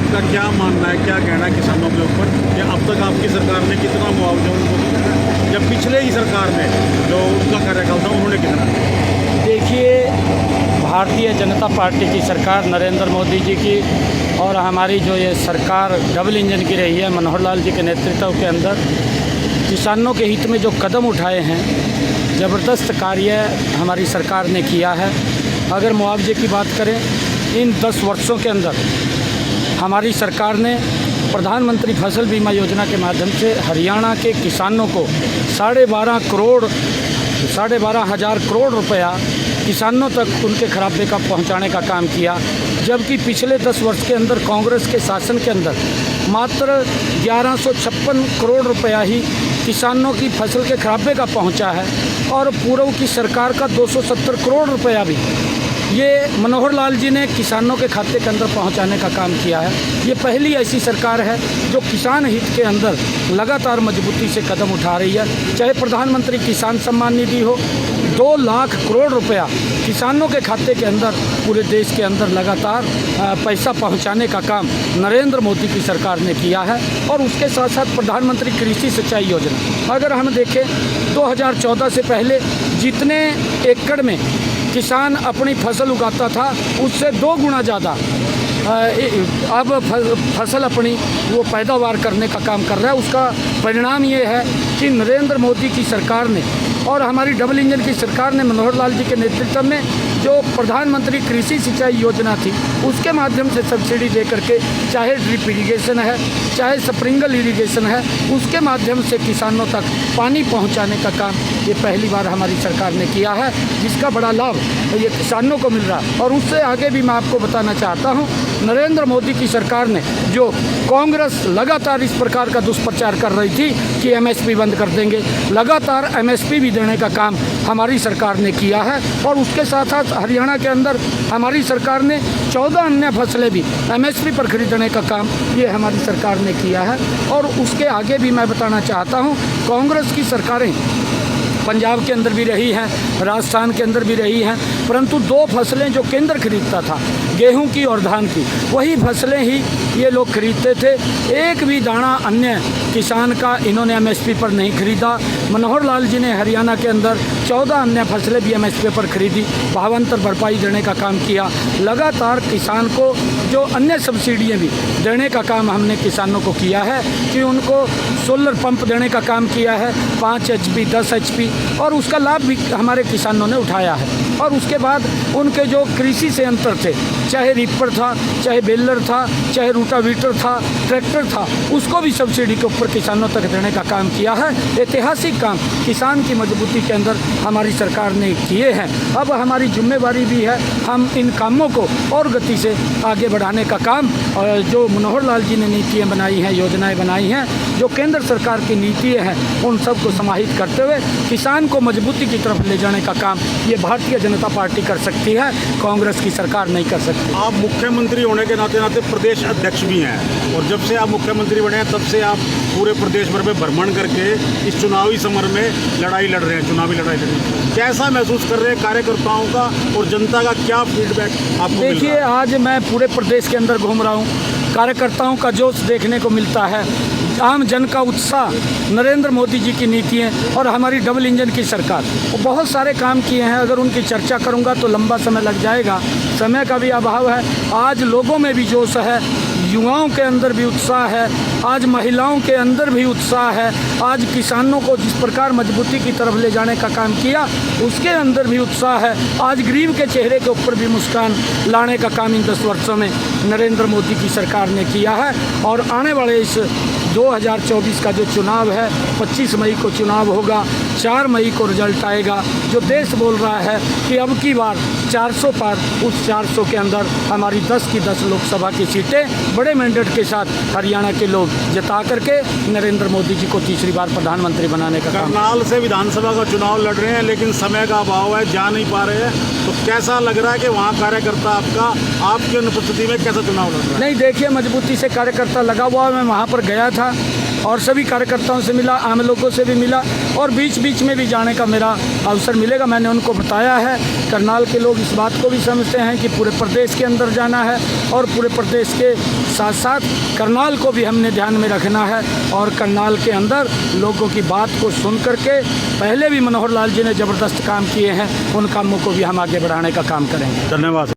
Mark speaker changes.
Speaker 1: आपका क्या मानना है, क्या कहना है किसानों के ऊपर कि अब तक आपकी सरकार ने कितना मुआवजा उनको दिया, जब पिछले ही सरकार ने जो उनका कार्यकाल था उन्होंने कितना?
Speaker 2: देखिए, भारतीय जनता पार्टी की सरकार नरेंद्र मोदी जी की और हमारी जो ये सरकार डबल इंजन की रही है मनोहर लाल जी के नेतृत्व के अंदर, किसानों के हित में जो कदम उठाए हैं, ज़बरदस्त कार्य हमारी सरकार ने किया है। अगर मुआवजे की बात करें, इन 10 वर्षों के अंदर हमारी सरकार ने प्रधानमंत्री फसल बीमा योजना के माध्यम से हरियाणा के किसानों को 12,500 करोड़ रुपया किसानों तक उनके खराबे का पहुंचाने का काम किया। जबकि पिछले 10 वर्ष के अंदर कांग्रेस के शासन के अंदर मात्र 1156 करोड़ रुपया ही किसानों की फसल के खराबे का पहुंचा है और पूर्व की सरकार का 270 करोड़ रुपया भी ये मनोहर लाल जी ने किसानों के खाते के अंदर पहुंचाने का काम किया है। ये पहली ऐसी सरकार है जो किसान हित के अंदर लगातार मजबूती से कदम उठा रही है। चाहे प्रधानमंत्री किसान सम्मान निधि हो, 2 लाख करोड़ रुपया किसानों के खाते के अंदर पूरे देश के अंदर लगातार पैसा पहुंचाने का काम नरेंद्र मोदी की सरकार ने किया है। और उसके साथ साथ प्रधानमंत्री कृषि सिंचाई योजना, अगर हम देखें 2014 से पहले जितने एकड़ में किसान अपनी फसल उगाता था उससे 2 गुना ज़्यादा अब फसल अपनी वो पैदावार करने का काम कर रहा है। उसका परिणाम ये है कि नरेंद्र मोदी की सरकार ने और हमारी डबल इंजन की सरकार ने मनोहर लाल जी के नेतृत्व में जो प्रधानमंत्री कृषि सिंचाई योजना थी उसके माध्यम से सब्सिडी दे करके, चाहे ड्रिप इरिगेशन है चाहे स्प्रिंकल इरिगेशन है, उसके माध्यम से किसानों तक पानी पहुंचाने का काम ये पहली बार हमारी सरकार ने किया है, जिसका बड़ा लाभ ये किसानों को मिल रहा है। और उससे आगे भी मैं आपको बताना चाहता हूँ, नरेंद्र मोदी की सरकार ने जो कांग्रेस लगातार इस प्रकार का दुष्प्रचार कर रही थी कि एमएसपी बंद कर देंगे, लगातार एमएसपी भी देने का काम हमारी सरकार ने किया है। और उसके साथ साथ हरियाणा के अंदर हमारी सरकार ने 14 अन्य फसलें भी एमएसपी पर खरीदने का काम ये हमारी सरकार ने किया है। और उसके आगे भी मैं बताना चाहता हूँ, कांग्रेस की सरकारें पंजाब के अंदर भी रही हैं, राजस्थान के अंदर भी रही हैं, परंतु 2 फसलें जो केंद्र खरीदता था, गेहूं की और धान की, वही फसलें ही ये लोग खरीदते थे। एक भी दाना अन्य किसान का इन्होंने एमएसपी पर नहीं खरीदा। मनोहर लाल जी ने हरियाणा के अंदर 14 अन्य फसलें भी एमएसपी पर खरीदी, भावांतर भरपाई देने का काम किया। लगातार किसान को जो अन्य सब्सिडियाँ भी देने का काम हमने किसानों को किया है कि उनको सोलर पंप देने का काम किया है, 5 HP 10 HP, और उसका लाभ भी हमारे किसानों ने उठाया है। और उसके बाद उनके जो कृषि से अंतर थे, चाहे रीपर था, चाहे बेलर था, चाहे रूटावीटर था, ट्रैक्टर था, उसको भी सब्सिडी के ऊपर किसानों तक देने का काम किया है। ऐतिहासिक काम किसान की मजबूती के अंदर हमारी सरकार ने किए हैं। अब हमारी जिम्मेवारी भी है हम इन कामों को और गति से आगे बढ़ाने का काम, और जो मनोहर लाल जी ने नीतियाँ बनाई हैं, योजनाएँ बनाई हैं, जो केंद्र सरकार की नीतियाँ हैं, उन सबको समाहित करते हुए किसान को मजबूती की तरफ ले जाने का काम ये भारतीय जनता पार्टी कर सकती है, कांग्रेस की सरकार नहीं कर सकती।
Speaker 1: आप मुख्यमंत्री होने के नाते नाते प्रदेश अध्यक्ष भी हैं, और जब से आप मुख्यमंत्री बने हैं तब से आप पूरे प्रदेश भर में भ्रमण करके इस चुनावी समर में लड़ाई लड़ रहे हैं, चुनावी लड़ाई लड़ रहे हैं। कैसा महसूस कर रहे हैं कार्यकर्ताओं का और जनता का क्या फीडबैक आपको?
Speaker 2: देखिए, आज मैं पूरे प्रदेश के अंदर घूम रहा हूँ, कार्यकर्ताओं का जोश देखने को मिलता है, आम जन का उत्साह, नरेंद्र मोदी जी की नीतियाँ और हमारी डबल इंजन की सरकार, वो बहुत सारे काम किए हैं। अगर उनकी चर्चा करूंगा तो लंबा समय लग जाएगा, समय का भी अभाव है। आज लोगों में भी जोश है, युवाओं के अंदर भी उत्साह है, आज महिलाओं के अंदर भी उत्साह है। आज किसानों को जिस प्रकार मजबूती की तरफ ले जाने का काम किया उसके अंदर भी उत्साह है। आज गरीब के चेहरे के ऊपर भी मुस्कान लाने का काम इन 10 वर्षों में नरेंद्र मोदी की सरकार ने किया है। और आने वाले इस 2024 का जो चुनाव है, 25 मई को चुनाव होगा, 4 मई को रिजल्ट आएगा। जो देश बोल रहा है कि अब की बार 400 पार, उस 400 के अंदर हमारी 10 की 10 लोकसभा की सीटें बड़े मैंडेट के साथ हरियाणा के लोग जिता करके नरेंद्र मोदी जी को तीसरी बार प्रधानमंत्री बनाने का काम।
Speaker 1: करनाल से विधानसभा का चुनाव लड़ रहे हैं लेकिन समय का अभाव है, जा नहीं पा रहे हैं, तो कैसा लग रहा है कि वहाँ कार्यकर्ता आपकी अनुपस्थिति में कैसा चुनाव लड़ रहा है?
Speaker 2: नहीं, देखिए, मजबूती से कार्यकर्ता लगा हुआ है। मैं वहाँ पर गया था और सभी कार्यकर्ताओं से मिला, आम लोगों से भी मिला। और बीच बीच में भी जाने का मेरा अवसर मिलेगा। मैंने उनको बताया है, करनाल के लोग इस बात को भी समझते हैं कि पूरे प्रदेश के अंदर जाना है और पूरे प्रदेश के साथ साथ करनाल को भी हमने ध्यान में रखना है और करनाल के अंदर लोगों की बात को सुन करके, पहले भी मनोहर लाल जी ने ज़बरदस्त काम किए हैं, उन कामों को भी हम आगे बढ़ाने का काम करेंगे।
Speaker 1: धन्यवाद।